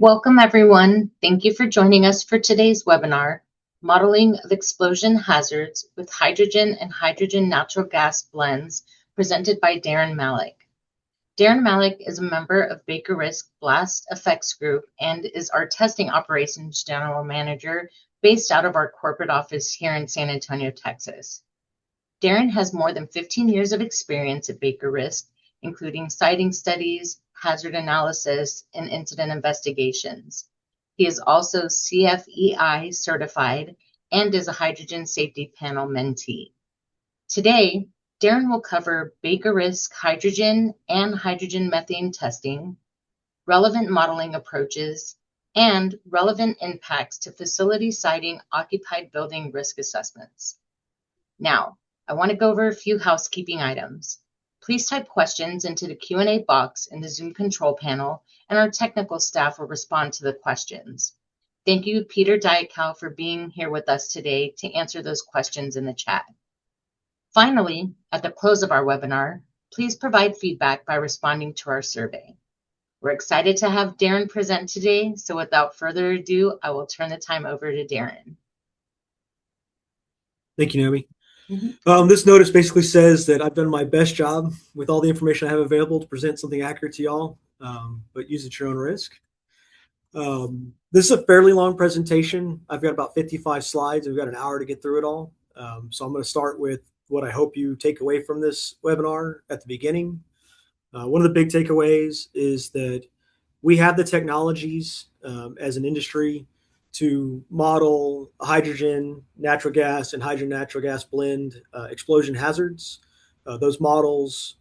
Welcome, everyone. Thank you for joining us for today's webinar, Modeling of Explosion Hazards with Hydrogen and Hydrogen Natural Gas Blends, presented by Darren Malik. Darren Malik is a member of BakerRisk Blast Effects Group and is our Testing Operations General Manager based out of our corporate office here in San Antonio, Texas. Darren has more than 15 years of experience at BakerRisk, including siting studies, hazard analysis, and incident investigations. He is also CFEI certified and is a Hydrogen Safety Panel mentee. Today, Darren will cover BakerRisk hydrogen and hydrogen methane testing, relevant modeling approaches, and relevant impacts to facility siting occupied building risk assessments. Now, I want to go over a few housekeeping items. Please type questions into the Q&A box in the Zoom control panel, and our technical staff will respond to the questions. Thank you, Peter Diakow, for being here with us today to answer those questions in the chat. Finally, at the close of our webinar, please provide feedback by responding to our survey. We're excited to have Darren present today, so without further ado, I will turn the time over to Darren. Thank you, Naomi. This notice basically says that I've done my best job with all the information I have available to present something accurate to y'all, but use it at your own risk. This is a fairly long presentation. I've got about 55 slides. We've got an hour to get through it all. So I'm going to start with what I hope you take away from this webinar at the beginning. One of the big takeaways is that we have the technologies as an industry to model hydrogen, natural gas, and hydrogen natural gas blend explosion hazards. Those models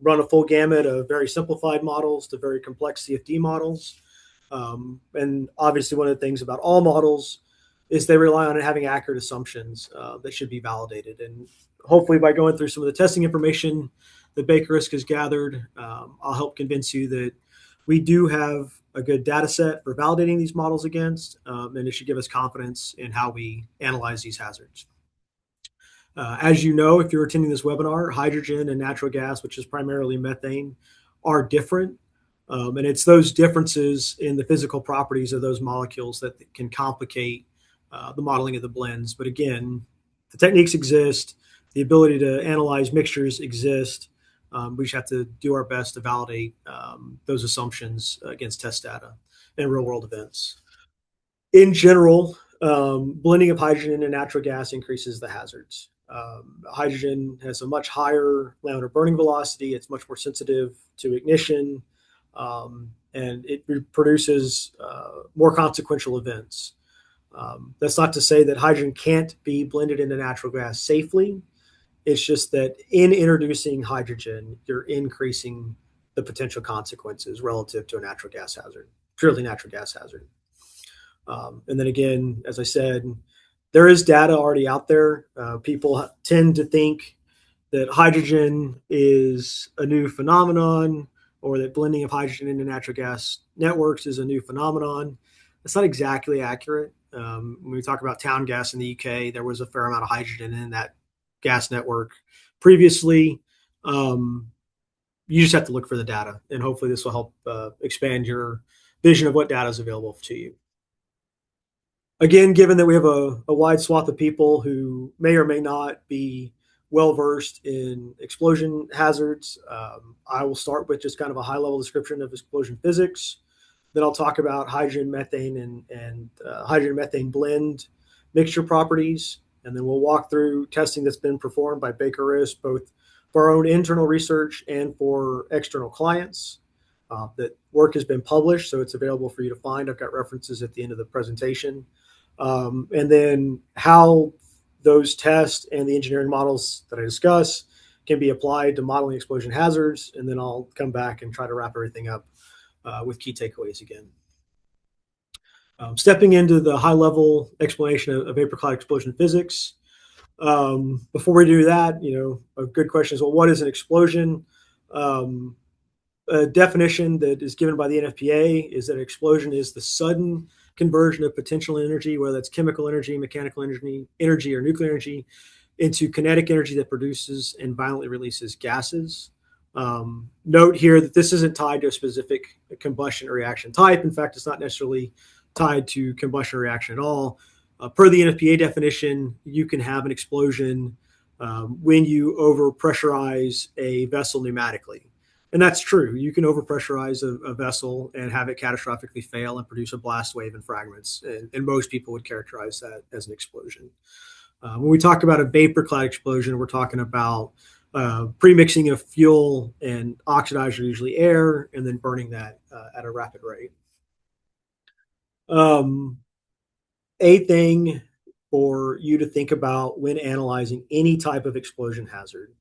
run a full gamut of very simplified models to very complex CFD models. And obviously one of the things about all models is they rely on having accurate assumptions that should be validated. And hopefully by going through some of the testing information that BakerRisk has gathered, I'll help convince you that we do have a good data set for validating these models against, and it should give us confidence in how we analyze these hazards. As you know, if you're attending this webinar, hydrogen and natural gas, which is primarily methane, are different. And it's those differences in the physical properties of those molecules that can complicate the modeling of the blends. But again, the techniques exist, the ability to analyze mixtures exist. We just have to do our best to validate those assumptions against test data and real world events. In general, blending of hydrogen and natural gas increases the hazards. Hydrogen has a much higher laminar burning velocity. It's much more sensitive to ignition, and it produces more consequential events. That's not to say that hydrogen can't be blended into natural gas safely. It's just that in introducing hydrogen, you're increasing the potential consequences relative to a natural gas hazard, purely natural gas hazard. And then again, as I said, there is data already out there. People tend to think that hydrogen is a new phenomenon or that blending of hydrogen into natural gas networks is a new phenomenon. That's not exactly accurate. When we talk about town gas in the UK, there was a fair amount of hydrogen in that gas network previously. You just have to look for the data, and hopefully this will help expand your vision of what data is available to you. Again, given that we have a wide swath of people who may or may not be well-versed in explosion hazards, I will start with just kind of a high-level description of explosion physics. Then I'll talk about hydrogen, methane, and hydrogen methane blend mixture properties. And then we'll walk through testing that's been performed by BakerRisk, both for our own internal research and for external clients. That work has been published, so it's available for you to find. I've got references at the end of the presentation. And then how those tests and the engineering models that I discuss can be applied to modeling explosion hazards. And then I'll come back and try to wrap everything up with key takeaways again. Stepping into the high-level explanation of vapor cloud explosion physics. Before we do that, a good question is, well, what is an explosion? A definition that is given by the NFPA is that an explosion is the sudden conversion of potential energy, whether that's chemical energy, mechanical energy, or nuclear energy, into kinetic energy that produces and violently releases gases. Note here that this isn't tied to a specific combustion or reaction type. In fact, it's not necessarily tied to combustion or reaction at all. Per the NFPA definition, you can have an explosion when you overpressurize a vessel pneumatically. And that's true. You can overpressurize a vessel and have it catastrophically fail and produce a blast wave and fragments. And most people would characterize that as an explosion. When we talk about a vapor cloud explosion, we're talking about pre-mixing of fuel and oxidizer, usually air, and then burning that at a rapid rate. A thing for you to think about when analyzing any type of explosion hazard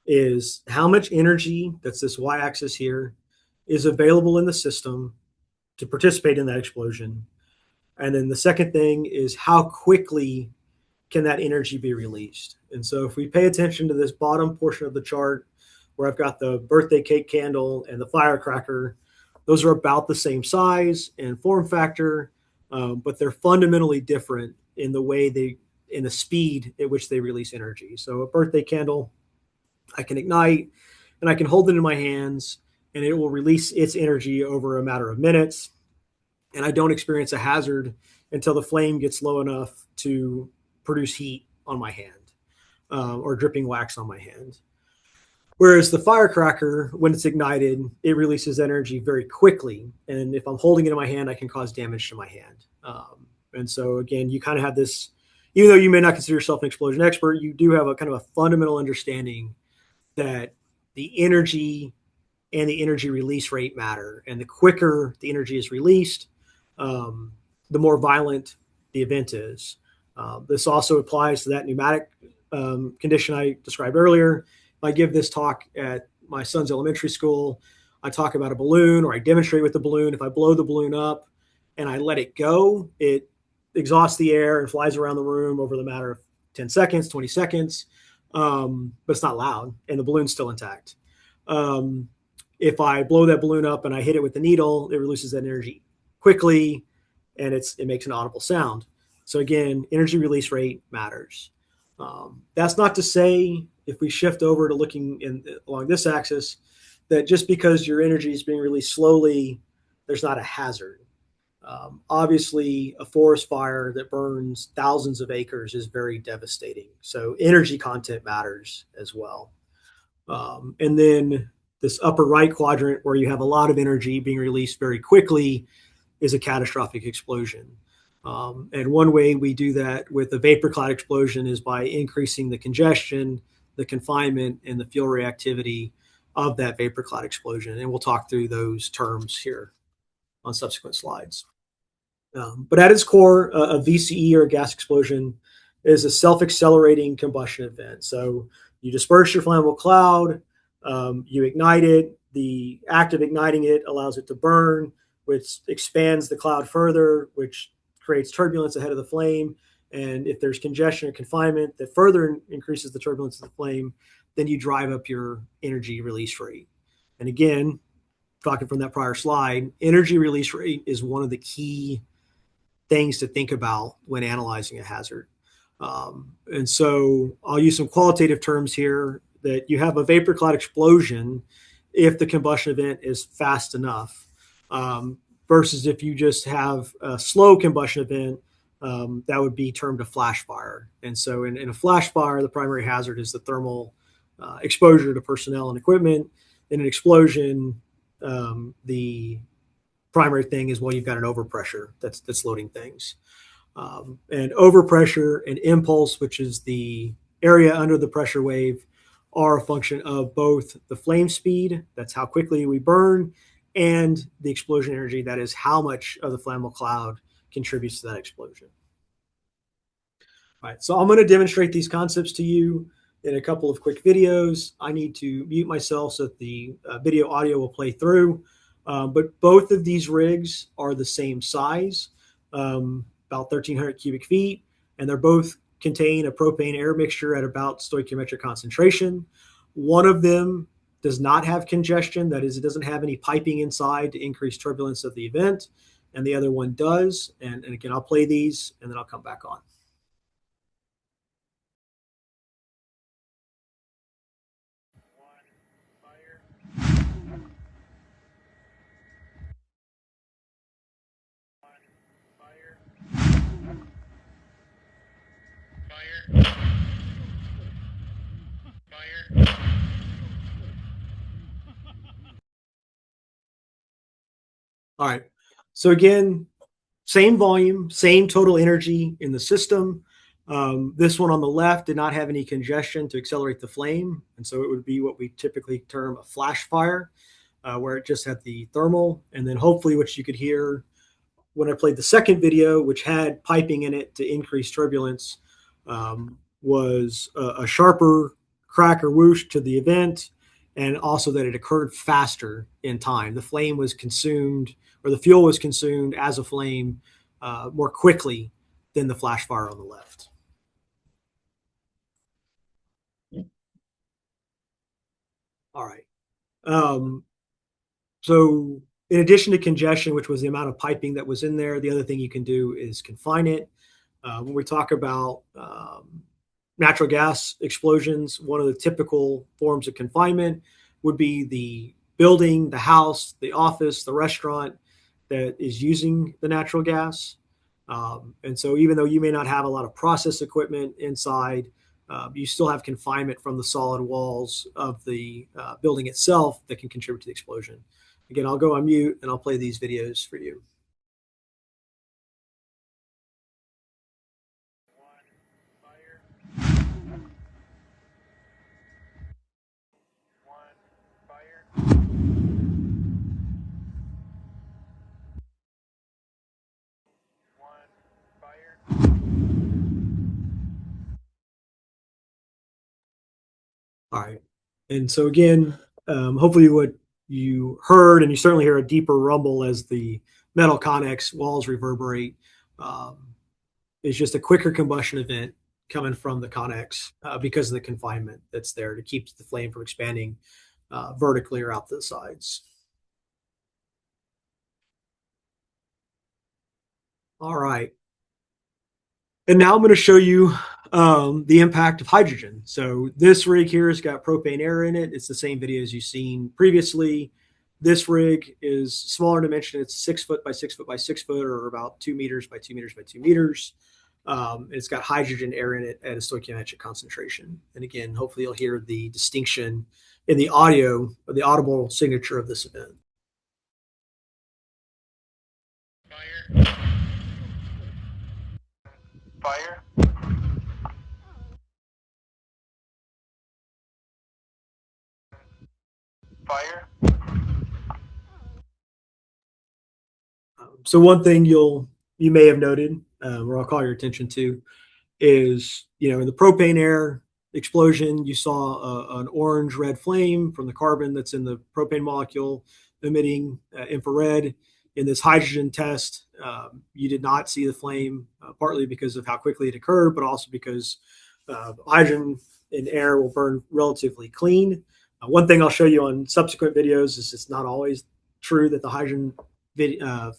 is how much energy, that's this y-axis here, is available in the system to participate in that explosion. And then the second thing is how quickly can that energy be released? And so if we pay attention to this bottom portion of the chart where I've got the birthday cake candle and the firecracker, those are about the same size and form factor, but they're fundamentally different in the way in the speed at which they release energy. So a birthday candle, I can ignite and I can hold it in my hands and it will release its energy over a matter of minutes. And I don't experience a hazard until the flame gets low enough to produce heat on my hand or dripping wax on my hand. Whereas the firecracker, when it's ignited, it releases energy very quickly. And if I'm holding it in my hand, I can cause damage to my hand. And so, again, you kind of have this, even though you may not consider yourself an explosion expert, you do have a kind of a fundamental understanding that the energy and the energy release rate matter. And the quicker the energy is released, the more violent the event is. This also applies to that pneumatic condition I described earlier. If I give this talk at my son's elementary school, I talk about a balloon or I demonstrate with the balloon. If I blow the balloon up and I let it go, it exhausts the air and flies around the room over the matter of 10 seconds, 20 seconds, but it's not loud and the balloon's still intact. If I blow that balloon up and I hit it with the needle, it releases that energy quickly and it makes an audible sound. So again, energy release rate matters. That's not to say if we shift over to looking along this axis that just because your energy is being released slowly, there's not a hazard. Obviously, a forest fire that burns thousands of acres is very devastating. So energy content matters as well. And then this upper right quadrant where you have a lot of energy being released very quickly is a catastrophic explosion. And one way we do that with a vapor cloud explosion is by increasing the congestion, the confinement, and the fuel reactivity of that vapor cloud explosion. And we'll talk through those terms here on subsequent slides. But at its core, a VCE or a gas explosion is a self-accelerating combustion event. So you disperse your flammable cloud, you ignite it. The act of igniting it allows it to burn, which expands the cloud further, which creates turbulence ahead of the flame. And if there's congestion or confinement that further increases the turbulence of the flame, then you drive up your energy release rate. And again, talking from that prior slide, energy release rate is one of the key things to think about when analyzing a hazard. And so I'll use some qualitative terms here that you have a vapor cloud explosion if the combustion event is fast enough, versus if you just have a slow combustion event, that would be termed a flash fire. And so in a flash fire, the primary hazard is the thermal exposure to personnel and equipment. In an explosion, the primary thing is, well, you've got an overpressure that's loading things. And overpressure and impulse, which is the area under the pressure wave, are a function of both the flame speed, that's how quickly we burn, and the explosion energy, that is how much of the flammable cloud contributes to that explosion. All right, so I'm going to demonstrate these concepts to you in a couple of quick videos. I need to mute myself so that the video audio will play through. But both of these rigs are the same size, about 1,300 cubic feet, and they're both contain a propane air mixture at about stoichiometric concentration. One of them does not have congestion, that is, it doesn't have any piping inside to increase turbulence of the event, and the other one does. And again, I'll play these and then I'll come back on. All right. So again, same volume, same total energy in the system. This one on the left did not have any congestion to accelerate the flame. And so it would be what we typically term a flash fire, where it just had the thermal. And then hopefully what you could hear when I played the second video, which had piping in it to increase turbulence, was a sharper crack or whoosh to the event, and also that it occurred faster in time. The flame was consumed, or the fuel was consumed as a flame more quickly than the flash fire on the left. All right. So in addition to congestion, which was the amount of piping that was in there, the other thing you can do is confine it. When we talk about natural gas explosions, one of the typical forms of confinement would be the building, the house, the office, the restaurant that is using the natural gas. And so even though you may not have a lot of process equipment inside, you still have confinement from the solid walls of the building itself that can contribute to the explosion. Again, I'll go on mute and I'll play these videos for you. All right. And so again, hopefully what you heard, and you certainly hear a deeper rumble as the metal connex walls reverberate, is just a quicker combustion event coming from the connex because of the confinement that's there to keep the flame from expanding vertically or out to the sides. All right. And now I'm going to show you the impact of hydrogen. So this rig here has got propane air in it. It's the same video as you've seen previously. This rig is smaller dimension. It's 6 foot by 6 foot by 6 foot, or about 2 meters by 2 meters by 2 meters. It's got hydrogen air in it at a stoichiometric concentration. And again, hopefully you'll hear the distinction in the audio, or the audible signature of this event. Fire. Fire. So one thing you may have noted, or I'll call your attention to, is in the propane air explosion, you saw an orange red flame from the carbon that's in the propane molecule emitting infrared. In this hydrogen test, you did not see the flame, partly because of how quickly it occurred, but also because hydrogen in air will burn relatively clean. One thing I'll show you on subsequent videos is it's not always true that the hydrogen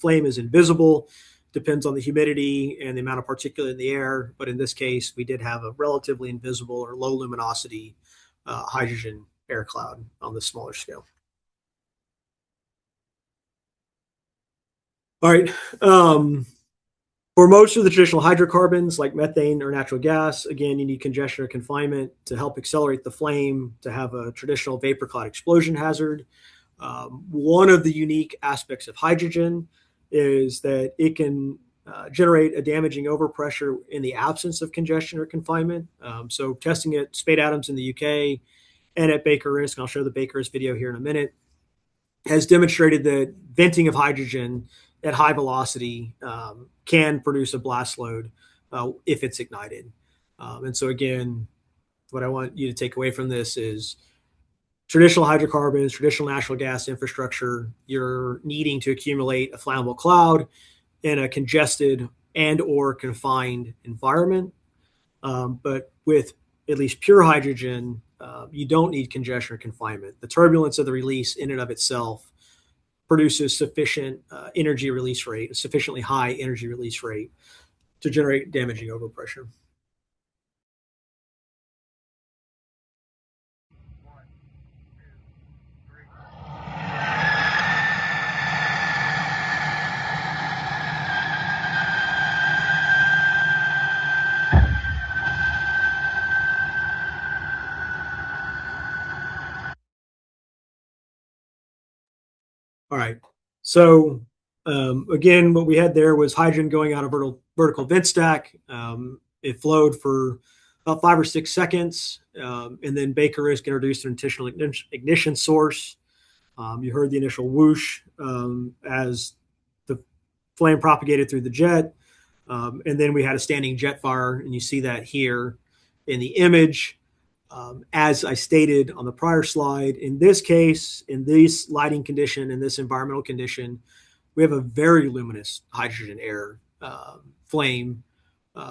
flame is invisible. Depends on the humidity and the amount of particulate in the air. But in this case, we did have a relatively invisible or low luminosity hydrogen air cloud on this smaller scale. All right. For most of the traditional hydrocarbons like methane or natural gas, again, you need congestion or confinement to help accelerate the flame to have a traditional vapor cloud explosion hazard. One of the unique aspects of hydrogen is that it can generate a damaging overpressure in the absence of congestion or confinement. So testing at Spade Adams in the UK and at BakerRisk, and I'll show the BakerRisk video here in a minute, has demonstrated that venting of hydrogen at high velocity can produce a blast load if it's ignited. And so again, what I want you to take away from this is traditional hydrocarbons, traditional natural gas infrastructure, you're needing to accumulate a flammable cloud in a congested and or confined environment. But with at least pure hydrogen, you don't need congestion or confinement. The turbulence of the release in and of itself produces sufficient energy release rate, a sufficiently high energy release rate to generate damaging overpressure. All right. So again, what we had there was hydrogen going out of vertical vent stack. It flowed for about 5 or 6 seconds, and then BakerRisk introduced an intentional ignition source. You heard the initial whoosh as the flame propagated through the jet, and then we had a standing jet fire, and you see that here in the image. As I stated on the prior slide, in this case, in this lighting condition, in this environmental condition, we have a very luminous hydrogen air flame.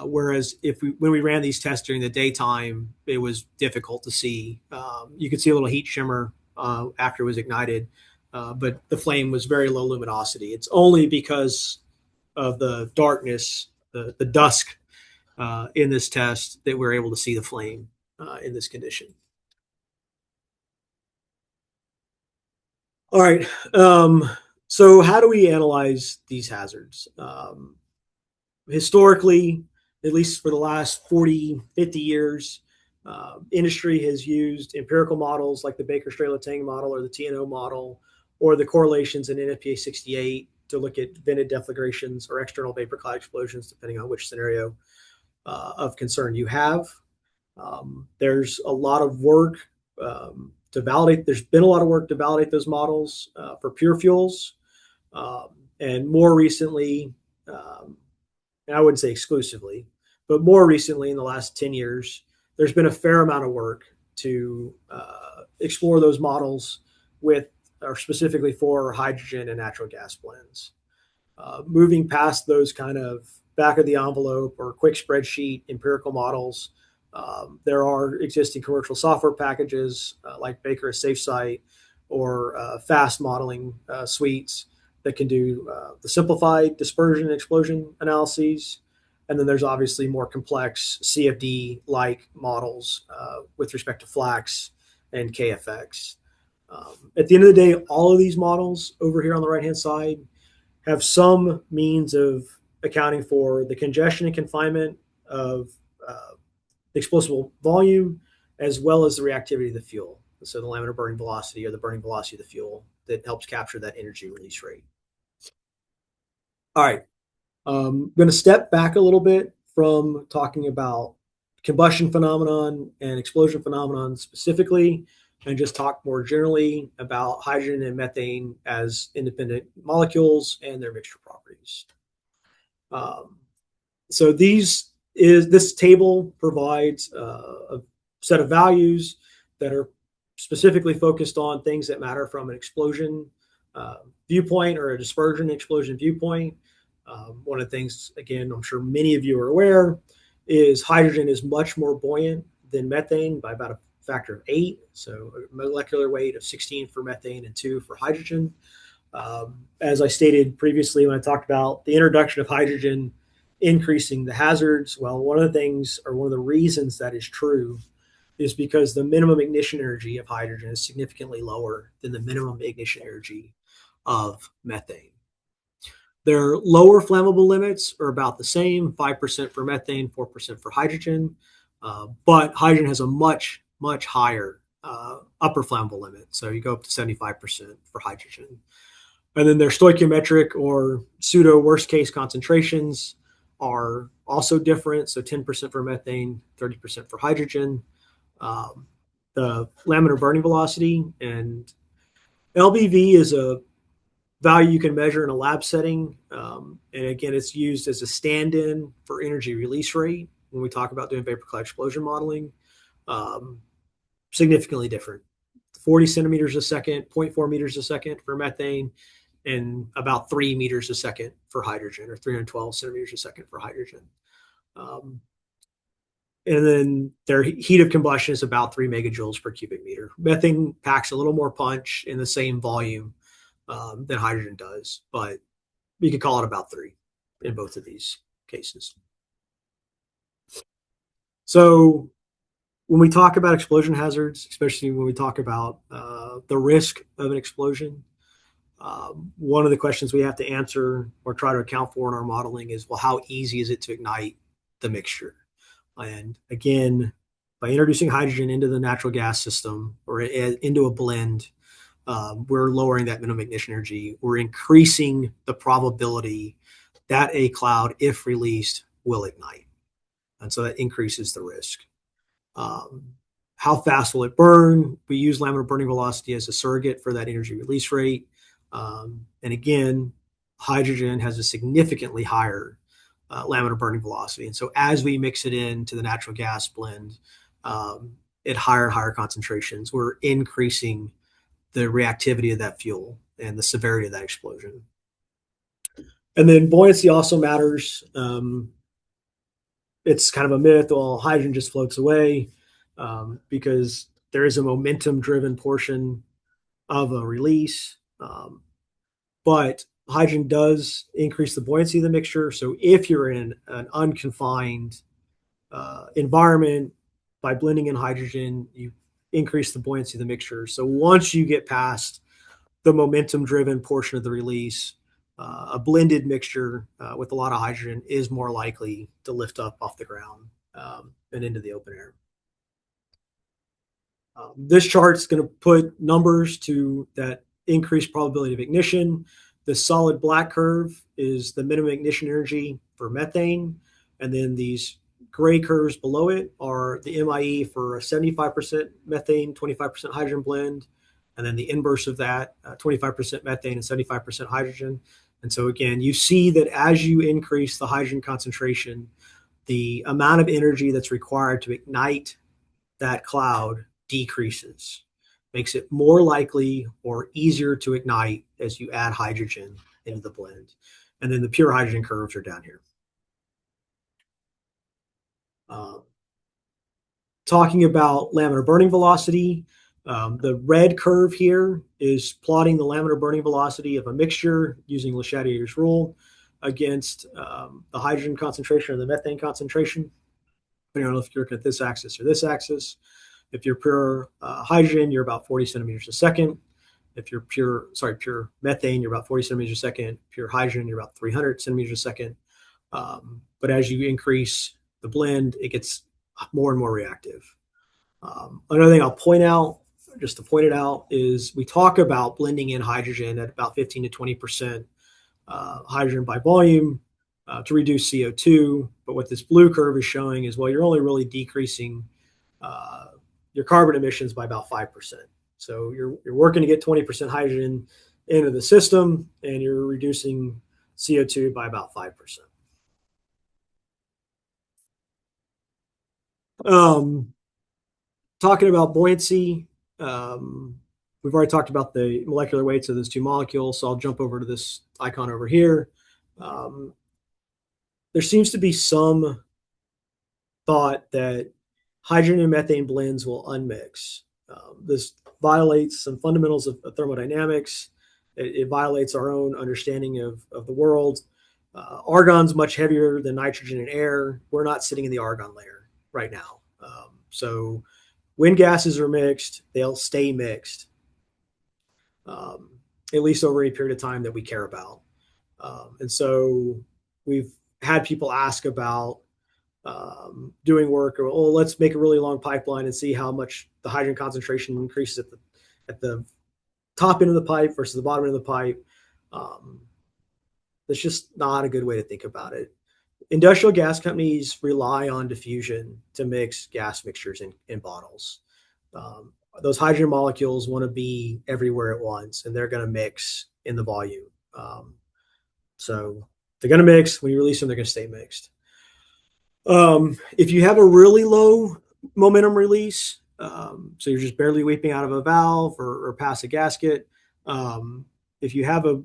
Whereas when we ran these tests during the daytime, it was difficult to see. You could see a little heat shimmer after it was ignited, but the flame was very low luminosity. It's only because of the darkness, the dusk in this test that we're able to see the flame in this condition. All right. So how do we analyze these hazards? Historically, at least for the last 40, 50 years, industry has used empirical models like the Baker-Strela-Tang model or the TNO model or the correlations in NFPA 68 to look at vented deflagrations or external vapor cloud explosions, depending on which scenario of concern you have. There's a lot of work to validate. There's been a lot of work to validate those models for pure fuels. And more recently, and I wouldn't say exclusively, but more recently in the last 10 years, there's been a fair amount of work to explore those models with, or specifically for hydrogen and natural gas blends. Moving past those kind of back of the envelope or quick spreadsheet empirical models, there are existing commercial software packages like BakerRisk SafeSite or fast modeling suites that can do the simplified dispersion and explosion analyses. And then there's obviously more complex CFD-like models with respect to FLAX and KFX. At the end of the day, all of these models over here on the right-hand side have some means of accounting for the congestion and confinement of the explosive volume, as well as the reactivity of the fuel. So the laminar burning velocity or the burning velocity of the fuel that helps capture that energy release rate. All right, I'm going to step back a little bit from talking about combustion phenomenon and explosion phenomenon specifically, and just talk more generally about hydrogen and methane as independent molecules and their mixture properties. So this table provides a set of values that are specifically focused on things that matter from an explosion viewpoint or a dispersion explosion viewpoint. One of the things, again, I'm sure many of you are aware, is hydrogen is much more buoyant than methane by about a factor of 8. So a molecular weight of 16 for methane and 2 for hydrogen. As I stated previously when I talked about the introduction of hydrogen increasing the hazards, well, one of the things or one of the reasons that is true is because the minimum ignition energy of hydrogen is significantly lower than the minimum ignition energy of methane. Their lower flammable limits are about the same, 5% for methane, 4% for hydrogen, but hydrogen has a much, much higher upper flammable limit. So you go up to 75% for hydrogen. And then their stoichiometric or pseudo worst case concentrations are also different. So 10% for methane, 30% for hydrogen. The laminar burning velocity and LBV is a value you can measure in a lab setting. And again, it's used as a stand-in for energy release rate when we talk about doing vapor cloud explosion modeling. Significantly different. 40 centimeters a second, 0.4 meters a second for methane, and about 3 meters a second for hydrogen, or 312 centimeters a second for hydrogen. And then their heat of combustion is about 3 megajoules per cubic meter. Methane packs a little more punch in the same volume than hydrogen does, but you could call it about 3 in both of these cases. So when we talk about explosion hazards, especially when we talk about the risk of an explosion, one of the questions we have to answer or try to account for in our modeling is, well, how easy is it to ignite the mixture? And again, by introducing hydrogen into the natural gas system or into a blend, we're lowering that minimum ignition energy. We're increasing the probability that a cloud, if released, will ignite. And so that increases the risk. How fast will it burn? We use laminar burning velocity as a surrogate for that energy release rate. And again, hydrogen has a significantly higher laminar burning velocity. And so as we mix it into the natural gas blend at higher and higher concentrations, we're increasing the reactivity of that fuel and the severity of that explosion. And then buoyancy also matters. It's kind of a myth. Well, hydrogen just floats away because there is a momentum-driven portion of a release. But hydrogen does increase the buoyancy of the mixture. So if you're in an unconfined environment, by blending in hydrogen, you increase the buoyancy of the mixture. So once you get past the momentum-driven portion of the release, a blended mixture with a lot of hydrogen is more likely to lift up off the ground and into the open air. This chart is going to put numbers to that increased probability of ignition. The solid black curve is the minimum ignition energy for methane, and then these gray curves below it are the MIE for a 75% methane, 25% hydrogen blend, and then the inverse of that, 25% methane and 75% hydrogen. And so again, you see that as you increase the hydrogen concentration, the amount of energy that's required to ignite that cloud decreases, makes it more likely or easier to ignite as you add hydrogen into the blend. And then the pure hydrogen curves are down here. Talking about laminar burning velocity, the red curve here is plotting the laminar burning velocity of a mixture using Le Chatelier's rule against the hydrogen concentration or the methane concentration. I don't know if you're looking at this axis or this axis. If you're pure hydrogen, you're about 40 centimeters a second. If you're pure methane, you're about 40 centimeters a second. Pure hydrogen, you're about 300 centimeters a second. But as you increase the blend, it gets more and more reactive. Another thing I'll point out, just to point it out, is we talk about blending in hydrogen at about 15 to 20% hydrogen by volume to reduce CO2. But what this blue curve is showing is, well, you're only really decreasing your carbon emissions by about 5%. So you're working to get 20% hydrogen into the system, and you're reducing CO2 by about 5%. Talking about buoyancy, we've already talked about the molecular weights of those two molecules, so I'll jump over to this icon over here. There seems to be some thought that hydrogen and methane blends will unmix. This violates some fundamentals of thermodynamics. It violates our own understanding of the world. Argon's much heavier than nitrogen and air. We're not sitting in the argon layer right now. So when gases are mixed, they'll stay mixed, at least over a period of time that we care about. And so we've had people ask about doing work, or, oh, let's make a really long pipeline and see how much the hydrogen concentration increases at the top end of the pipe versus the bottom end of the pipe. That's just not a good way to think about it. Industrial gas companies rely on diffusion to mix gas mixtures in bottles. Those hydrogen molecules want to be everywhere at once, and they're going to mix in the volume. So they're going to mix. When you release them, they're going to stay mixed. If you have a really low momentum release, so you're just barely weeping out of a valve or past a gasket, if you have a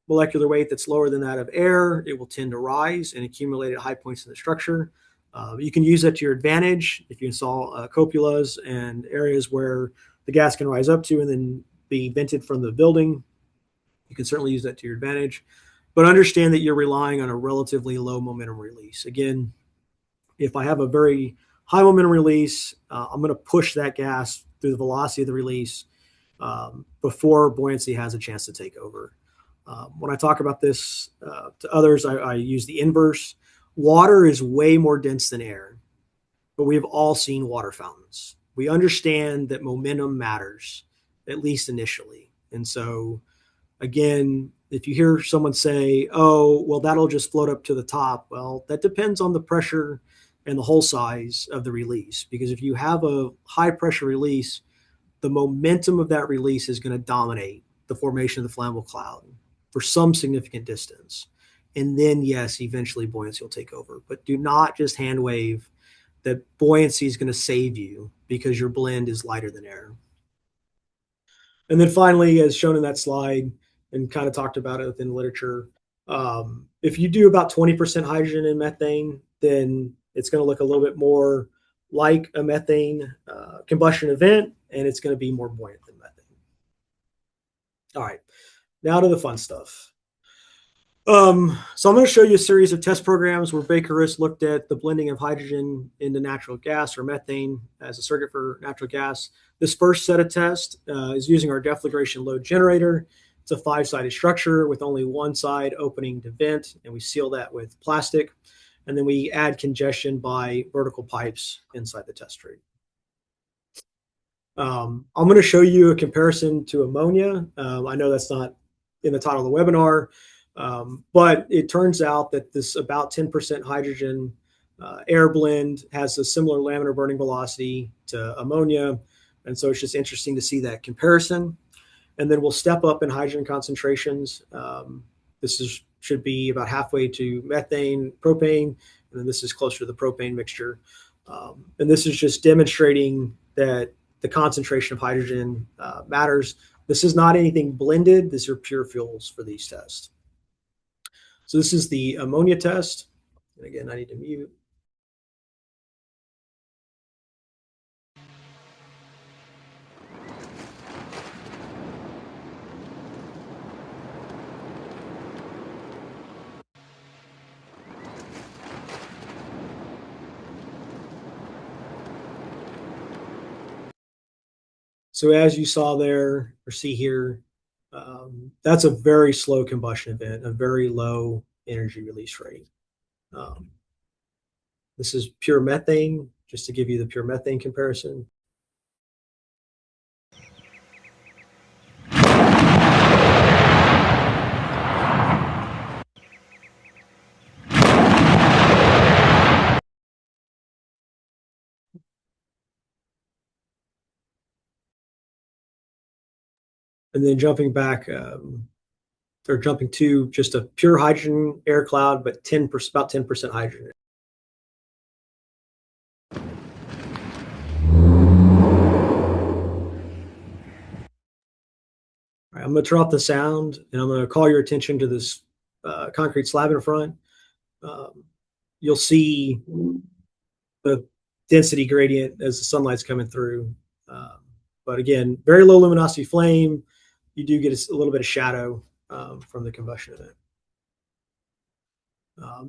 molecular weight that's lower than that of air, it will tend to rise and accumulate at high points in the structure. You can use that to your advantage if you install cupolas and areas where the gas can rise up to and then be vented from the building. You can certainly use that to your advantage, but understand that you're relying on a relatively low momentum release. Again, if I have a very high momentum release, I'm going to push that gas through the velocity of the release before buoyancy has a chance to take over. When I talk about this to others, I use the inverse. Water is way more dense than air, but we've all seen water fountains. We understand that momentum matters, at least initially. And so, again, if you hear someone say, oh, well, that'll just float up to the top, well, that depends on the pressure and the hole size of the release. Because if you have a high pressure release, the momentum of that release is going to dominate the formation of the flammable cloud for some significant distance. And then, yes, eventually buoyancy will take over. But do not just hand wave that buoyancy is going to save you because your blend is lighter than air. And then finally, as shown in that slide and kind of talked about it within literature, if you do about 20% hydrogen and methane, then it's going to look a little bit more like a methane combustion event, and it's going to be more buoyant than methane. All right, now to the fun stuff. So I'm going to show you a series of test programs where BakerRisk looked at the blending of hydrogen into natural gas or methane as a surrogate for natural gas. This first set of tests is using our deflagration load generator. It's a 5-sided structure with only one side opening to vent, and we seal that with plastic. And then we add congestion by vertical pipes inside the test rig. I'm going to show you a comparison to ammonia. I know that's not in the title of the webinar, but it turns out that this about 10% hydrogen air blend has a similar laminar burning velocity to ammonia. And so it's just interesting to see that comparison. And then we'll step up in hydrogen concentrations. Should be about halfway to methane, propane, and then this is closer to the propane mixture. And this is just demonstrating that the concentration of hydrogen matters. This is not anything blended. These are pure fuels for these tests. So this is the ammonia test. And again, I need to mute. So as you saw there or see here, that's a very slow combustion event, a very low energy release rate. This is pure methane, just to give you the pure methane comparison. And then jumping back, or jumping to just a pure hydrogen air cloud, but about 10% hydrogen. All right, I'm going to turn off the sound, and I'm going to call your attention to this concrete slab in front. You'll see the density gradient as the sunlight's coming through. But again, very low luminosity flame. You do get a little bit of shadow from the combustion event.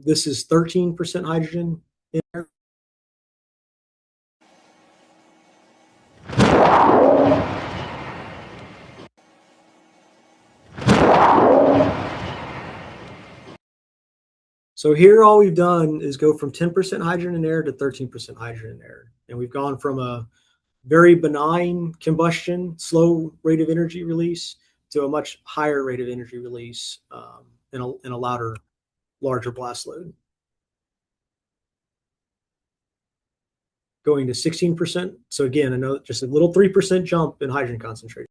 This is 13% hydrogen in there. So here all we've done is go from 10% hydrogen in air to 13% hydrogen in air. And we've gone from a very benign combustion, slow rate of energy release to a much higher rate of energy release in a larger blast load. Going to 16%. So again, just a little 3% jump in hydrogen concentration.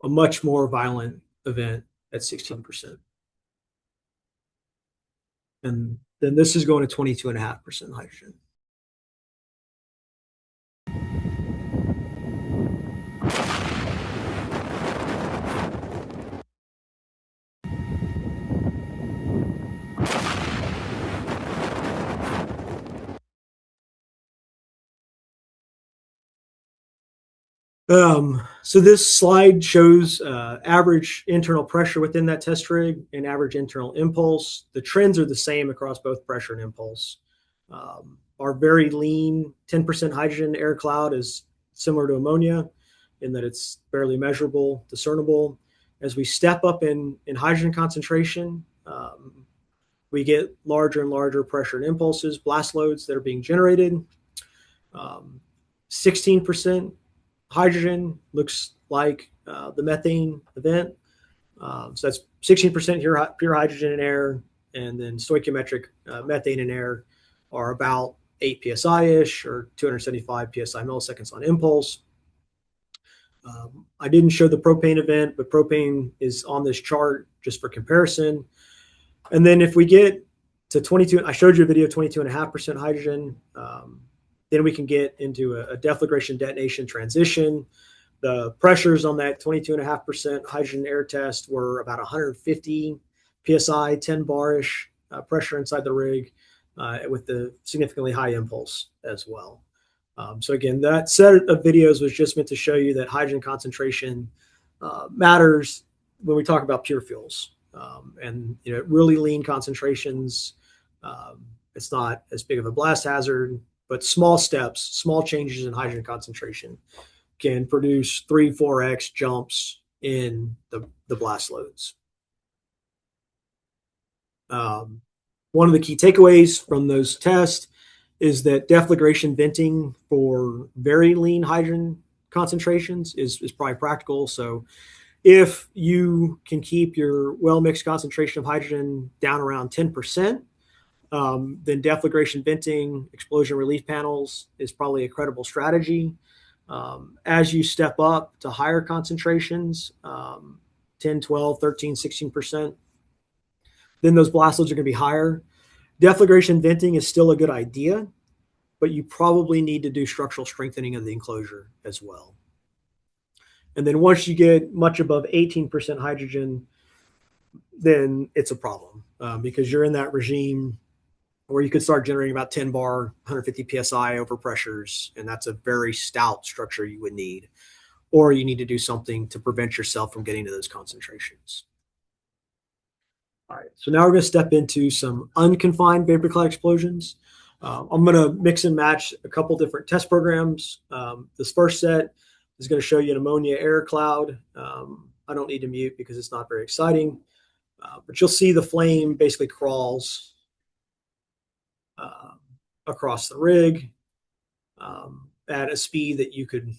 A much more violent event at 16%. And then this is going to 22.5% hydrogen. So this slide shows average internal pressure within that test rig and average internal impulse. The trends are the same across both pressure and impulse. Our very lean 10% hydrogen air cloud is similar to ammonia in that it's barely measurable, discernible. as we step up in hydrogen concentration, we get larger and larger pressure and impulses, blast loads that are being generated. 16% hydrogen looks like the methane event. So that's 16% pure hydrogen in air, and then stoichiometric methane in air are about 8 psi-ish, or 275 psi milliseconds on impulse. I didn't show the propane event, but propane is on this chart just for comparison. And then if we get to 22, I showed you a video of 22.5% hydrogen. Then we can get into a deflagration detonation transition. The pressures on that 22.5% hydrogen air test were about 150 psi, 10 bar-ish pressure inside the rig, with the significantly high impulse as well. So again, that set of videos was just meant to show you that hydrogen concentration matters when we talk about pure fuels. And really lean concentrations, it's not as big of a blast hazard, but small steps, small changes in hydrogen concentration can produce 3-4x jumps in the blast loads. One of the key takeaways from those tests is that deflagration venting for very lean hydrogen concentrations is probably practical. So if you can keep your well-mixed concentration of hydrogen down around 10%, then deflagration venting, explosion relief panels is probably a credible strategy. As you step up to higher concentrations, 10, 12, 13, 16%, then those blast loads are going to be higher. Deflagration venting is still a good idea, but you probably need to do structural strengthening of the enclosure as well. And then once you get much above 18% hydrogen, then it's a problem, because you're in that regime where you could start generating about 10 bar, 150 psi over pressures, and that's a very stout structure you would need. Or you need to do something to prevent yourself from getting to those concentrations. All right, so now we're going to step into some unconfined vapor cloud explosions. I'm going to mix and match a couple different test programs. This first set is going to show you an ammonia air cloud. I don't need to mute because it's not very exciting, but you'll see the flame basically crawls across the rig at a speed that you could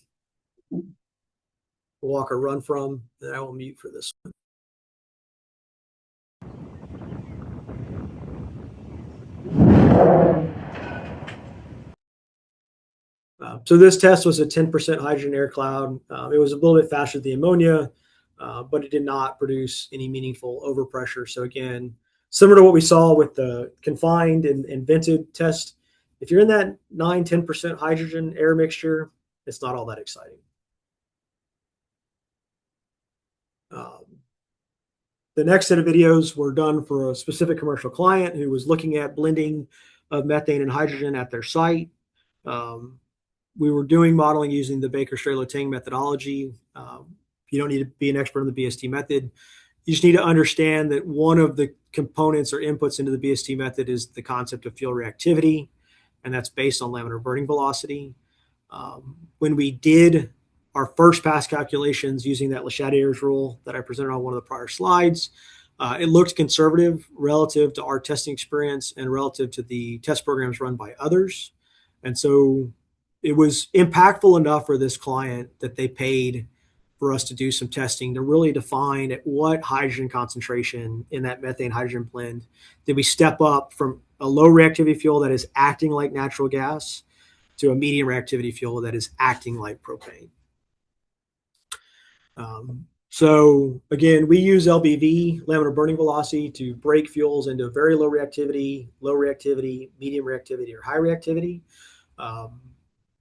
walk or run from. And I will mute for this one. So this test was a 10% hydrogen air cloud. It was a little bit faster than the ammonia, but it did not produce any meaningful overpressure. So again, similar to what we saw with the confined and vented test, if you're in that 9-10% hydrogen air mixture, it's not all that exciting. The next set of videos were done for a specific commercial client who was looking at blending of methane and hydrogen at their site. We were doing modeling using the Baker-Strelo-Tang methodology. You don't need to be an expert in the BST method. You just need to understand that one of the components or inputs into the BST method is the concept of fuel reactivity, and that's based on laminar burning velocity. When we did our first pass calculations using that Le Chatelier's rule that I presented on one of the prior slides, it looked conservative relative to our testing experience and relative to the test programs run by others. And so it was impactful enough for this client that they paid for us to do some testing to really define at what hydrogen concentration in that methane hydrogen blend did we step up from a low reactivity fuel that is acting like natural gas to a medium reactivity fuel that is acting like propane. So again, we use LBV, laminar burning velocity, to break fuels into very low reactivity, medium reactivity, or high reactivity.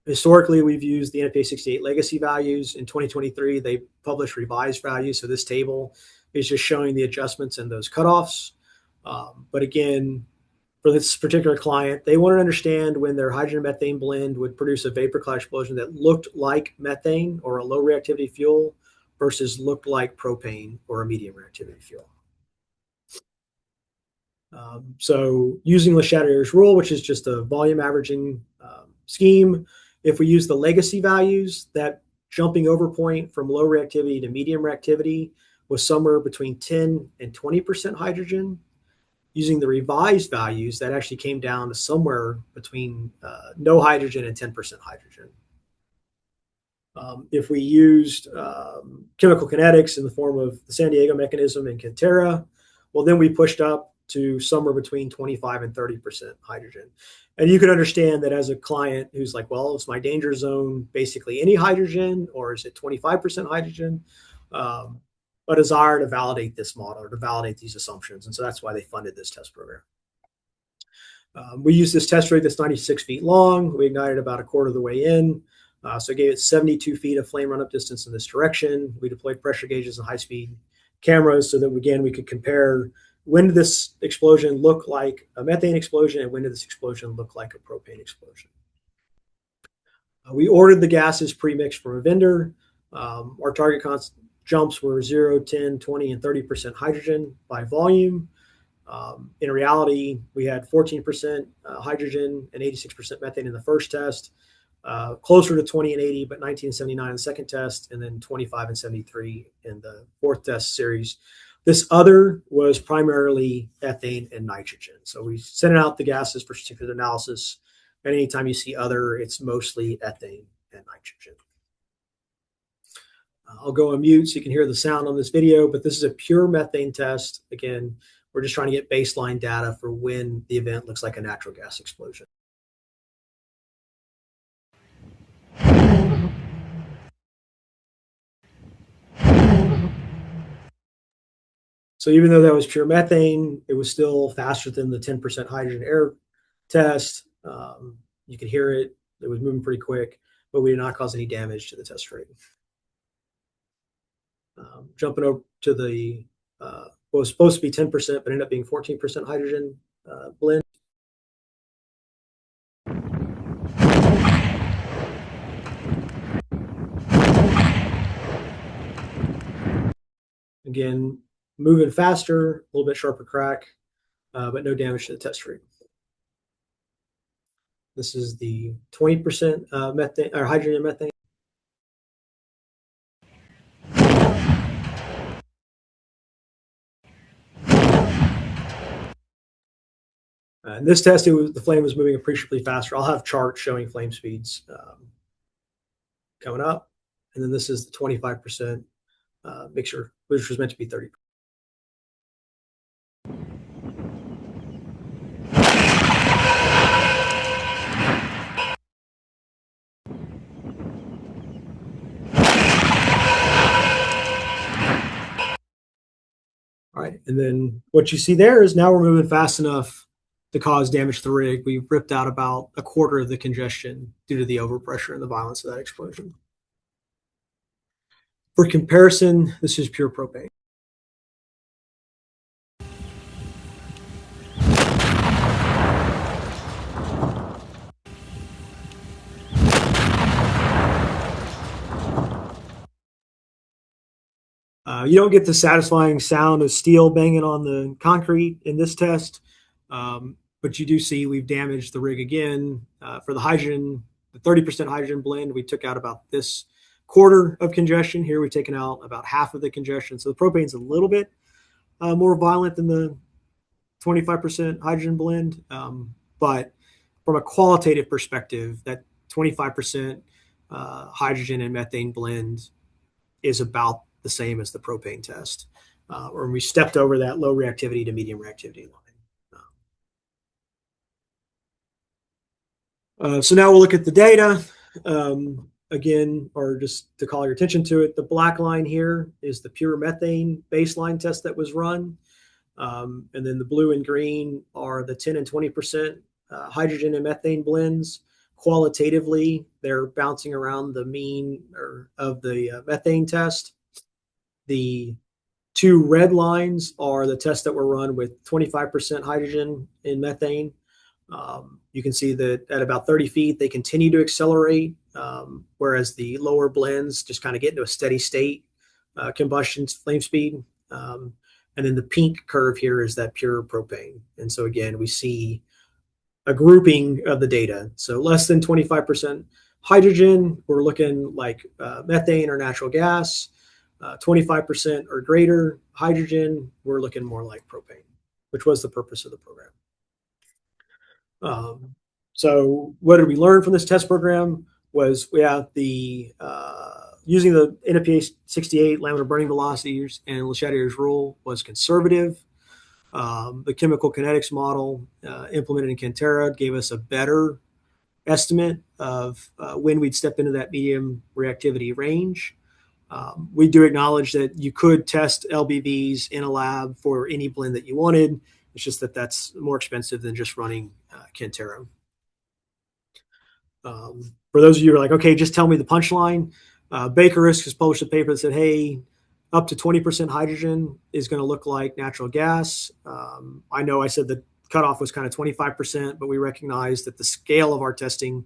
Historically, we've used the NFPA 68 legacy values. In 2023, they published revised values. So this table is just showing the adjustments in those cutoffs. But again, for this particular client, they wanted to understand when their hydrogen methane blend would produce a vapor cloud explosion that looked like methane or a low reactivity fuel versus looked like propane or a medium reactivity fuel. So using Le Chatelier's rule, which is just a volume averaging scheme, if we use the legacy values, that jumping over point from low reactivity to medium reactivity was somewhere between 10 and 20% hydrogen. Using the revised values, that actually came down to somewhere between no hydrogen and 10% hydrogen. If we used chemical kinetics in the form of the San Diego mechanism and Cantera, well, then we pushed up to somewhere between 25 and 30% hydrogen. And you can understand that as a client who's like, well, is my danger zone basically any hydrogen, or is it 25% hydrogen? A desire to validate this model or to validate these assumptions. And so that's why they funded this test program. We used this test rig that's 96 feet long. We ignited about a quarter of the way in. So it gave it 72 feet of flame run-up distance in this direction. We deployed pressure gauges and high-speed cameras so that, again, we could compare when did this explosion look like a methane explosion and when did this explosion look like a propane explosion. We ordered the gases pre-mixed from a vendor. Our target jumps were 0, 10, 20, and 30% hydrogen by volume. In reality, we had 14% hydrogen and 86% methane in the first test, closer to 20 and 80, but 19 and 79 in the second test, and then 25 and 73 in the fourth test series. This other was primarily ethane and nitrogen. So we sent out the gases for certificate analysis. And anytime you see other, it's mostly ethane and nitrogen. I'll go on mute so you can hear the sound on this video, but this is a pure methane test. Again, we're just trying to get baseline data for when the event looks like a natural gas explosion. So even though that was pure methane, it was still faster than the 10% hydrogen air test. You could hear it. It was moving pretty quick, but we did not cause any damage to the test rig. Jumping over to the what was supposed to be 10%, but ended up being 14% hydrogen blend. Again, moving faster, a little bit sharper crack, but no damage to the test rig. This is the 20% methane or hydrogen and methane. In this test, the flame was moving appreciably faster. I'll have charts showing flame speeds coming up. And then this is the 25% mixture, which was meant to be 30%. All right, and then what you see there is now we're moving fast enough to cause damage to the rig. We ripped out about a quarter of the congestion due to the overpressure and the violence of that explosion. For comparison, this is pure propane. You don't get the satisfying sound of steel banging on the concrete in this test, but you do see we've damaged the rig again. For the hydrogen, the 30% hydrogen blend, we took out about this quarter of congestion. Here we've taken out about half of the congestion. So the propane's a little bit more violent than the 25% hydrogen blend. But from a qualitative perspective, that 25% hydrogen and methane blend is about the same as the propane test, or we stepped over that low reactivity to medium reactivity line. So now we'll look at the data again, or just to call your attention to it. The black line here is the pure methane baseline test that was run. And then the blue and green are the 10 and 20% hydrogen and methane blends. Qualitatively, they're bouncing around the mean of the methane test. The two red lines are the tests that were run with 25% hydrogen in methane. You can see that at about 30 feet, they continue to accelerate, whereas the lower blends just kind of get into a steady state combustion flame speed. And then the pink curve here is that pure propane. And so again, we see a grouping of the data. So less than 25% hydrogen, we're looking like methane or natural gas. 25% or greater hydrogen, we're looking more like propane, which was the purpose of the program. So what did we learn from this test program was we have the using the NFPA 68 laminar burning velocities and Le Chatelier's rule was conservative. The chemical kinetics model implemented in Cantera gave us a better estimate of when we'd step into that medium reactivity range. We do acknowledge that you could test LBVs in a lab for any blend that you wanted. It's just that that's more expensive than just running Cantera. For those of you who are like, okay, just tell me the punchline. BakerRisk has published a paper that said, hey, up to 20% hydrogen is going to look like natural gas. I know I said the cutoff was kind of 25%, but we recognized that the scale of our testing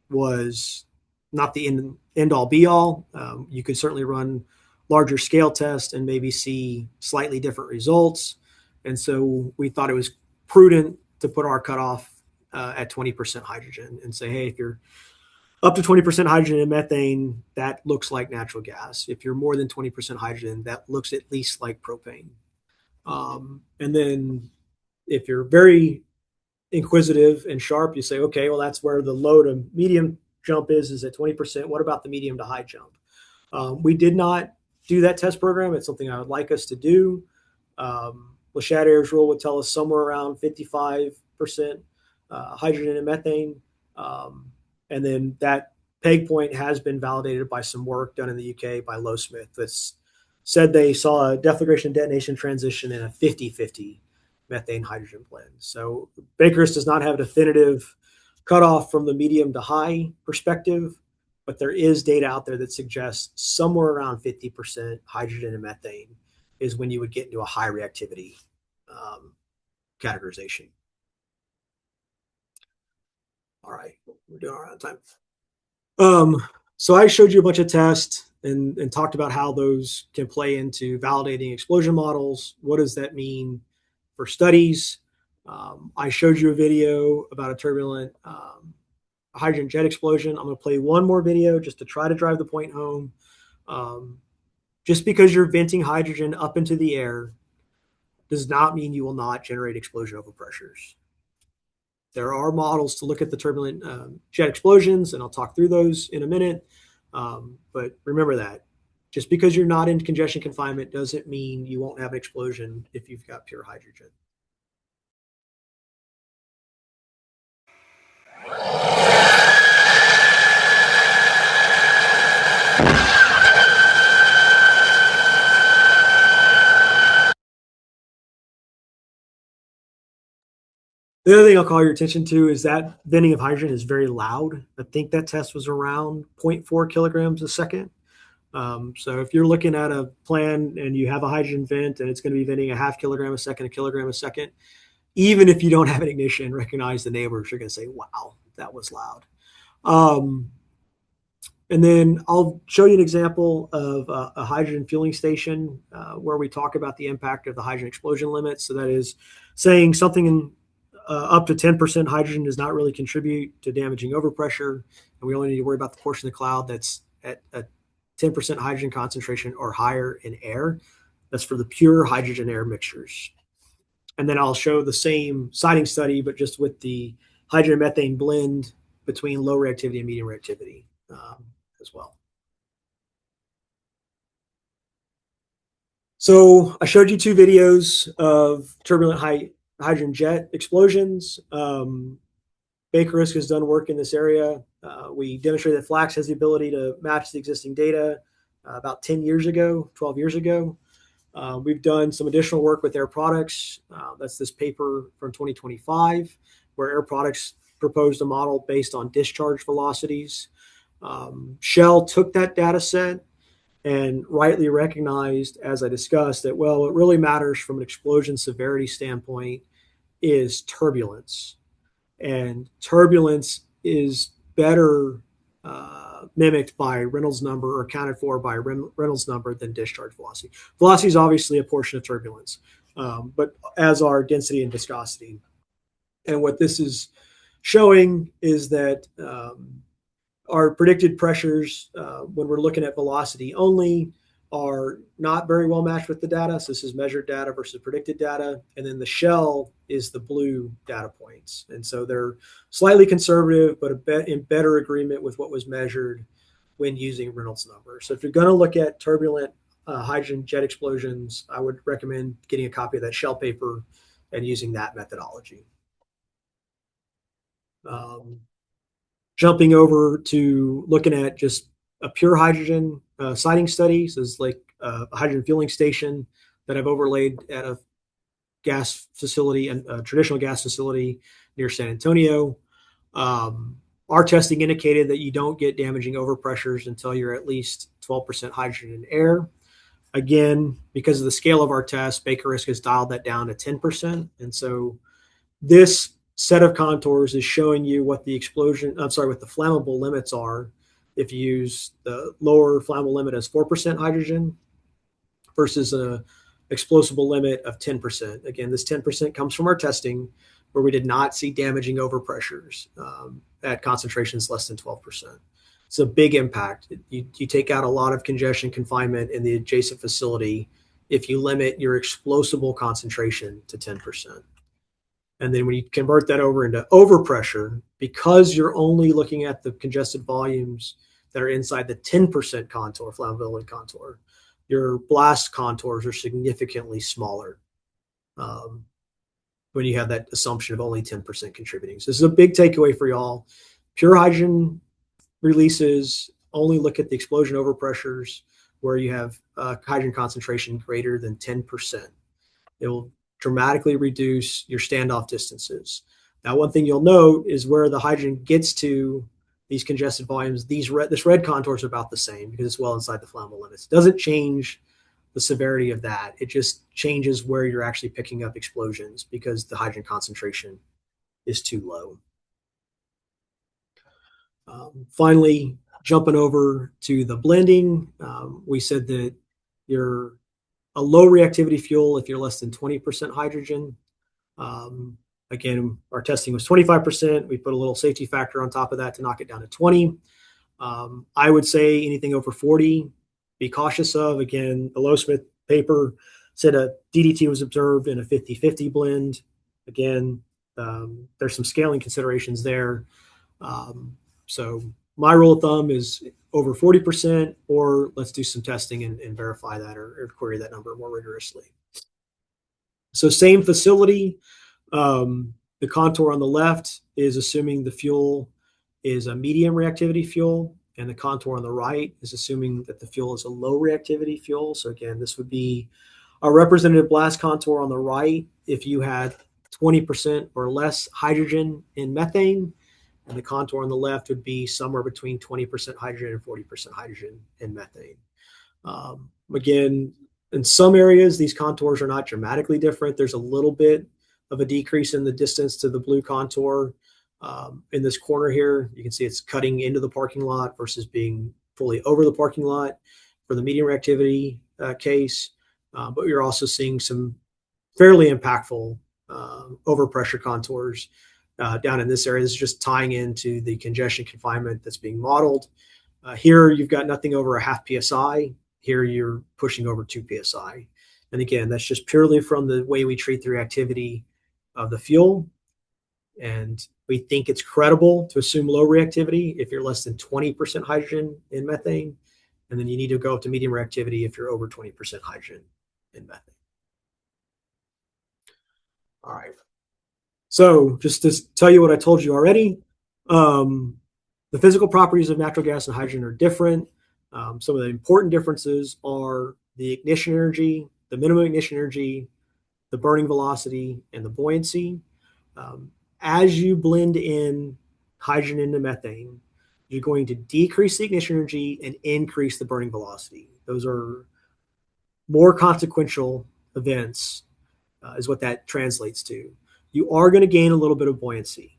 was not the end all be all. You could certainly run larger scale tests and maybe see slightly different results. And so we thought it was prudent to put our cutoff at 20% hydrogen and say, hey, if you're up to 20% hydrogen and methane, that looks like natural gas. If you're more than 20% hydrogen, that looks at least like propane. And then if you're very inquisitive and sharp, you say, okay, well, that's where the low to medium jump is at 20%. What about the medium to high jump? We did not do that test program. It's something I would like us to do. Le Chatelier's rule would tell us somewhere around 55% hydrogen and methane. And then that peg point has been validated by some work done in the UK by Low Smith that's said they saw a deflagration detonation transition in a 50-50 methane hydrogen blend. So BakerRisk does not have a definitive cutoff from the medium to high perspective, but there is data out there that suggests somewhere around 50% hydrogen and methane is when you would get into a high reactivity categorization. All right, we're doing all right on time. So I showed you a bunch of tests and talked about how those can play into validating explosion models. What does that mean for studies? I showed you a video about a turbulent hydrogen jet explosion. I'm going to play one more video just to try to drive the point home. Just because you're venting hydrogen up into the air does not mean you will not generate explosion overpressures. There are models to look at the turbulent jet explosions, and I'll talk through those in a minute. But remember that. Just because you're not in congestion confinement doesn't mean you won't have an explosion if you've got pure hydrogen. The other thing I'll call your attention to is that venting of hydrogen is very loud. I think that test was around 0.4 kilograms a second. So if you're looking at a plan and you have a hydrogen vent and it's going to be venting a half kilogram a second, a kilogram a second, even if you don't have an ignition, recognize the neighbors are going to say, wow, that was loud. And then I'll show you an example of a hydrogen fueling station where we talk about the impact of the hydrogen explosion limit. So that is saying something up to 10% hydrogen does not really contribute to damaging overpressure. And we only need to worry about the portion of the cloud that's at a 10% hydrogen concentration or higher in air. That's for the pure hydrogen air mixtures. And then I'll show the same siting study, but just with the hydrogen methane blend between low reactivity and medium reactivity as well. So I showed you two videos of turbulent hydrogen jet explosions. BakerRisk has done work in this area. We demonstrated that Flax has the ability to match the existing data about 10 years ago, 12 years ago. We've done some additional work with Air Products. That's this paper from 2025, where Air Products proposed a model based on discharge velocities. Shell took that data set and rightly recognized, as I discussed, that, well, what really matters from an explosion severity standpoint is turbulence. And turbulence is better mimicked by Reynolds number or accounted for by Reynolds number than discharge velocity. Velocity is obviously a portion of turbulence, but as are density and viscosity. And what this is showing is that our predicted pressures when we're looking at velocity only are not very well matched with the data. So this is measured data versus predicted data. And then the shell is the blue data points. And so they're slightly conservative, but in better agreement with what was measured when using Reynolds number. So if you're going to look at turbulent hydrogen jet explosions, I would recommend getting a copy of that shell paper and using that methodology. Jumping over to looking at just a pure hydrogen siting study. So it's like a hydrogen fueling station that I've overlaid at a gas facility, and a traditional gas facility near San Antonio. Our testing indicated that you don't get damaging overpressures until you're at least 12% hydrogen in air. Again, because of the scale of our test, BakerRisk has dialed that down to 10%. And so this set of contours is showing you what the what the flammable limits are if you use the lower flammable limit as 4% hydrogen versus an explosible limit of 10%. Again, this 10% comes from our testing where we did not see damaging overpressures at concentrations less than 12%. It's a big impact. You take out a lot of congestion confinement in the adjacent facility if you limit your explosible concentration to 10%. And then when you convert that over into overpressure, because you're only looking at the congested volumes that are inside the 10% contour, flammability contour, your blast contours are significantly smaller when you have that assumption of only 10% contributing. So this is a big takeaway for y'all. Pure hydrogen releases only look at the explosion overpressures where you have hydrogen concentration greater than 10%. It will dramatically reduce your standoff distances. Now, one thing you'll note is where the hydrogen gets to these congested volumes, this red contour is about the same because it's well inside the flammable limits. It doesn't change the severity of that. It just changes where you're actually picking up explosions because the hydrogen concentration is too low. Finally, jumping over to the blending, we said that you're a low reactivity fuel if you're less than 20% hydrogen. Again, our testing was 25%. We put a little safety factor on top of that to knock it down to 20. I would say anything over 40, be cautious of. Again, the Lowsmith paper said a DDT was observed in a 50-50 blend. Again, there's some scaling considerations there. So my rule of thumb is over 40%, or let's do some testing and verify that or query that number more rigorously. So same facility. The contour on the left is assuming the fuel is a medium reactivity fuel, and the contour on the right is assuming that the fuel is a low reactivity fuel. So again, this would be a representative blast contour on the right if you had 20% or less hydrogen in methane, and the contour on the left would be somewhere between 20% hydrogen and 40% hydrogen in methane. Again, in some areas, these contours are not dramatically different. There's a little bit of a decrease in the distance to the blue contour. In this corner here, you can see it's cutting into the parking lot versus being fully over the parking lot for the medium reactivity case. But you're also seeing some fairly impactful overpressure contours down in this area. This is just tying into the congestion confinement that's being modeled. Here, you've got nothing over a half PSI. Here, you're pushing over 2 PSI. And again, that's just purely from the way we treat the reactivity of the fuel. And we think it's credible to assume low reactivity if you're less than 20% hydrogen in methane. And then you need to go up to medium reactivity if you're over 20% hydrogen in methane. All right. So just to tell you what I told you already, the physical properties of natural gas and hydrogen are different. Some of the important differences are the ignition energy, the minimum ignition energy, the burning velocity, and the buoyancy. As you blend in hydrogen into methane, you're going to decrease the ignition energy and increase the burning velocity. Those are more consequential events, is what that translates to. You are going to gain a little bit of buoyancy.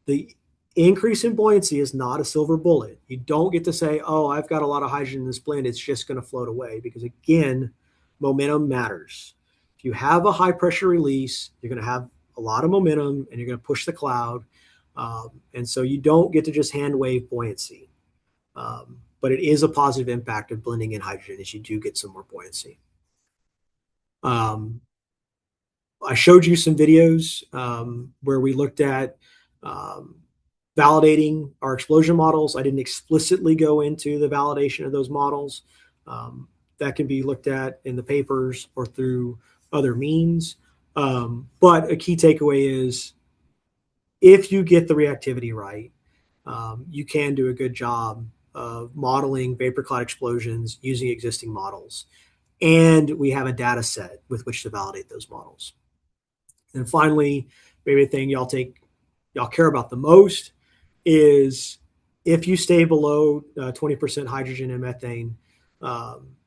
The increase in buoyancy is not a silver bullet. You don't get to say, oh, I've got a lot of hydrogen in this blend, it's just going to float away, because again, momentum matters. If you have a high pressure release, you're going to have a lot of momentum and you're going to push the cloud. And so you don't get to just hand wave buoyancy. But it is a positive impact of blending in hydrogen as you do get some more buoyancy. I showed you some videos where we looked at validating our explosion models. I didn't explicitly go into the validation of those models. That can be looked at in the papers or through other means. But a key takeaway is if you get the reactivity right, you can do a good job of modeling vapor cloud explosions using existing models. And we have a data set with which to validate those models. And finally, maybe the thing y'all care about the most is if you stay below 20% hydrogen and methane,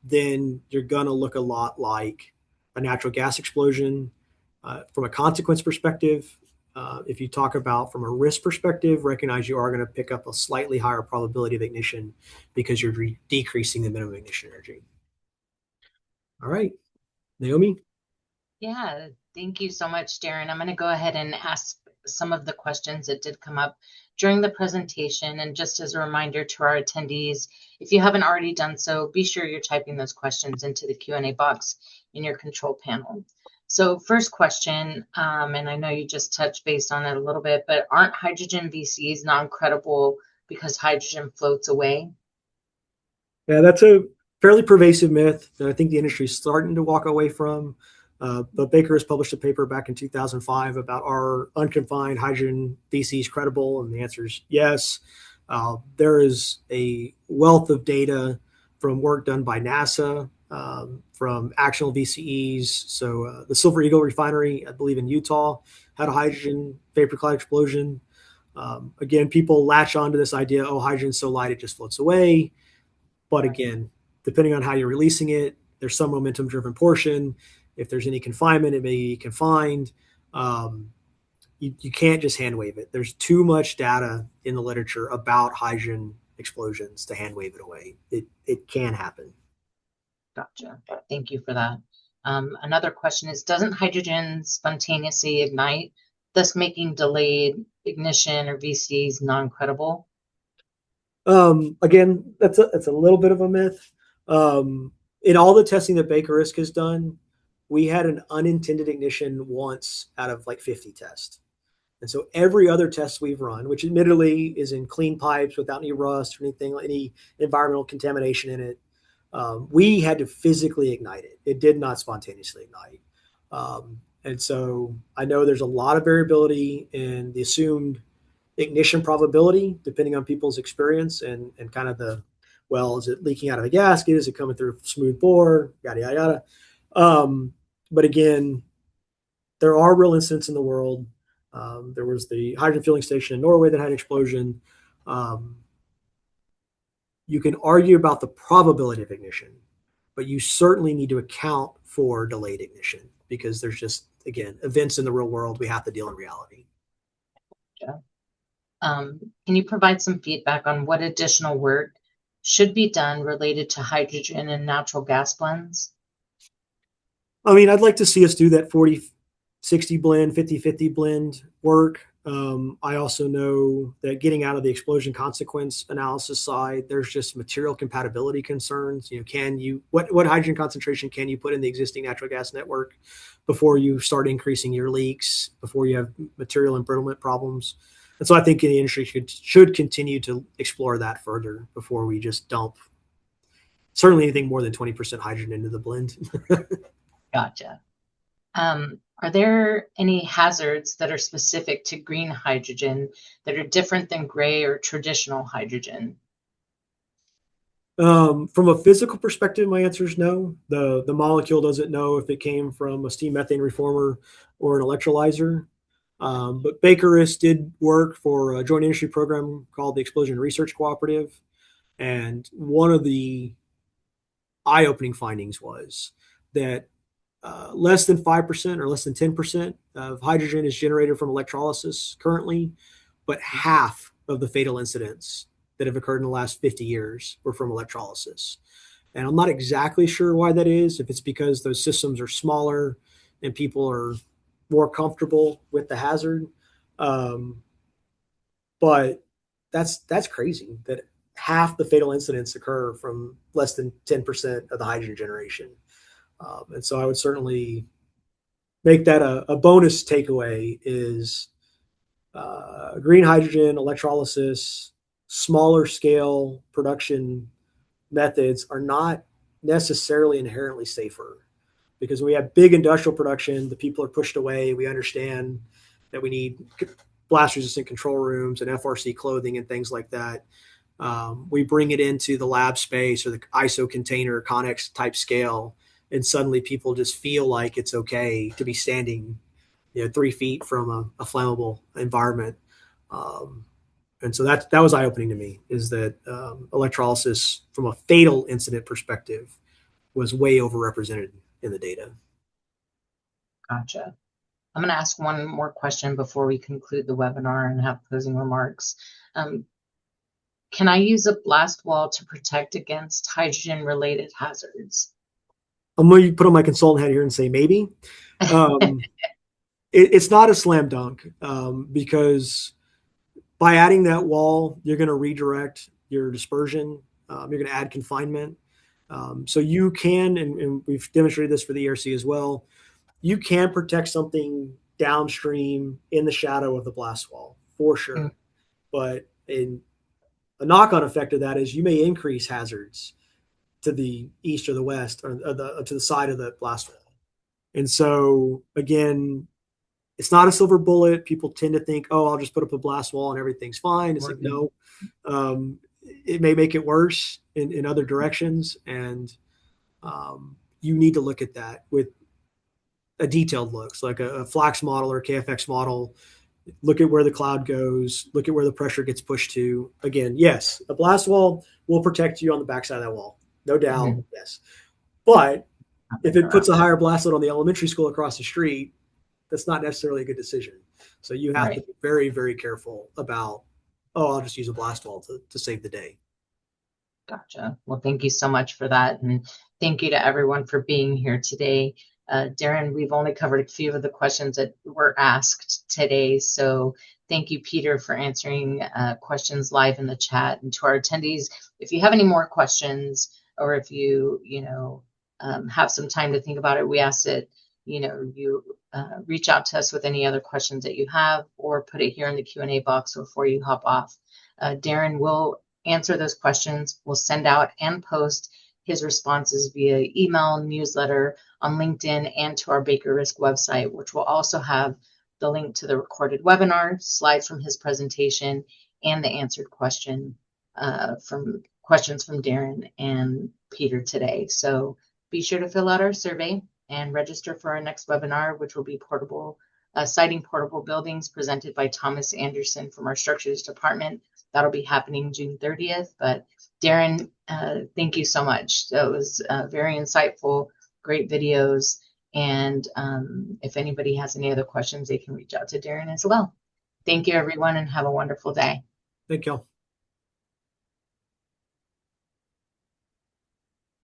then you're going to look a lot like a natural gas explosion. From a consequence perspective, if you talk about from a risk perspective, recognize you are going to pick up a slightly higher probability of ignition because you're decreasing the minimum ignition energy. All right, Naomi? Yeah, thank you so much, Darren. I'm going to go ahead and ask some of the questions that did come up during the presentation. And just as a reminder to our attendees, if you haven't already done so, be sure you're typing those questions into the Q&A box in your control panel. So first question, and I know you just touched base on it a little bit, but aren't hydrogen VCs non-credible because hydrogen floats away? Yeah, that's a fairly pervasive myth that I think the industry is starting to walk away from. But Baker has published a paper back in 2005 about are unconfined hydrogen VCs credible, and the answer is yes. There is a wealth of data from work done by NASA, from actual VCEs. So the Silver Eagle refinery, I believe in Utah, had a hydrogen vapor cloud explosion. Again, people latch onto this idea, oh, hydrogen's so light it just floats away. But again, depending on how you're releasing it, there's some momentum driven portion. If there's any confinement, it may be confined. You can't just hand wave it. There's too much data in the literature about hydrogen explosions to hand wave it away. It can happen. Gotcha. Thank you for that. Another question is, doesn't hydrogen spontaneously ignite, thus making delayed ignition or VCs non-credible? Again, that's a little bit of a myth. In all the testing that BakerRisk has done, we had an unintended ignition once out of like 50 tests. And so every other test we've run, which admittedly is in clean pipes without any rust or anything, any environmental contamination in it, we had to physically ignite it. It did not spontaneously ignite. And so I know there's a lot of variability in the assumed ignition probability, depending on people's experience and kind of well, is it leaking out of a gasket? Is it coming through a smooth bore? Yada, yada, yada. But again, there are real incidents in the world. There was the hydrogen fueling station in Norway that had an explosion. You can argue about the probability of ignition, but you certainly need to account for delayed ignition because there's just, again, events in the real world we have to deal in reality. Yeah. Can you provide some feedback on what additional work should be done related to hydrogen and natural gas blends? I mean, I'd like to see us do that 40-60 blend, 50-50 blend work. I also know that getting out of the explosion consequence analysis side, there's just material compatibility concerns. What hydrogen concentration can you put in the existing natural gas network before you start increasing your leaks, before you have material embrittlement problems? And so I think the industry should continue to explore that further before we just dump certainly anything more than 20% hydrogen into the blend. Gotcha. Are there any hazards that are specific to green hydrogen that are different than gray or traditional hydrogen? From a physical perspective, my answer is no. The molecule doesn't know if it came from a steam methane reformer or an electrolyzer. But BakerRisk did work for a joint industry program called the Explosion Research Cooperative. And one of the eye-opening findings was that less than 5% or less than 10% of hydrogen is generated from electrolysis currently, but half of the fatal incidents that have occurred in the last 50 years were from electrolysis. And I'm not exactly sure why that is, if it's because those systems are smaller and people are more comfortable with the hazard. But that's crazy that half the fatal incidents occur from less than 10% of the hydrogen generation. And so I would certainly make that a bonus takeaway is green hydrogen electrolysis, smaller scale production methods are not necessarily inherently safer, because when we have big industrial production, the people are pushed away. We understand that we need blast resistant control rooms and FRC clothing and things like that. We bring it into the lab space or the ISO container, Connex type scale, and suddenly people just feel like it's okay to be standing 3 feet from a flammable environment. Um, and so that was eye opening to me, is that electrolysis from a fatal incident perspective was way overrepresented in the data. Gotcha. I'm going to ask one more question before we conclude the webinar and have closing remarks. Can I use a blast wall to protect against hydrogen-related hazards? I'm going to put on my consultant hat here and say maybe. It's not a slam dunk, because by adding that wall, you're going to redirect your dispersion. You're going to add confinement. So you can, and we've demonstrated this for the ERC as well, you can protect something downstream in the shadow of the blast wall for sure. Mm. But a knock-on effect of that is you may increase hazards to the east or the west, or to the side of the blast wall. And so again, it's not a silver bullet. People tend to think, oh, I'll just put up a blast wall and everything's fine. It's like, no, it may make it worse in other directions. And you need to look at that with a detailed look. So like a FLAX model or a KFX model, look at where the cloud goes, look at where the pressure gets pushed to. Again, yes, a blast wall will protect you on the backside of that wall. No doubt, yes. But if it puts a higher blast load on the elementary school across the street, that's not necessarily a good decision. So you have to be very, very careful about, oh, I'll just use a blast wall to save the day. Gotcha. Well, thank you so much for that. And thank you to everyone for being here today. Darren, we've only covered a few of the questions that were asked today. So thank you, Peter, for answering questions live in the chat. And to our attendees, if you have any more questions, or if you have some time to think about it, we ask that you reach out to us with any other questions that you have, or put it here in the Q&A box before you hop off. Darren will answer those questions. We'll send out and post his responses via email, newsletter, on LinkedIn, and to our BakerRisk website, which will also have the link to the recorded webinar, slides from his presentation, and the answered questions from Darren and Peter today. So be sure to fill out our survey and register for our next webinar, which will be siting portable buildings, presented by Thomas Anderson from our structures department. That'll be happening June 30th. But Darren, thank you so much. That was very insightful, great videos. And if anybody has any other questions, they can reach out to Darren as well. Thank you, everyone, and have a wonderful day. Thank you all.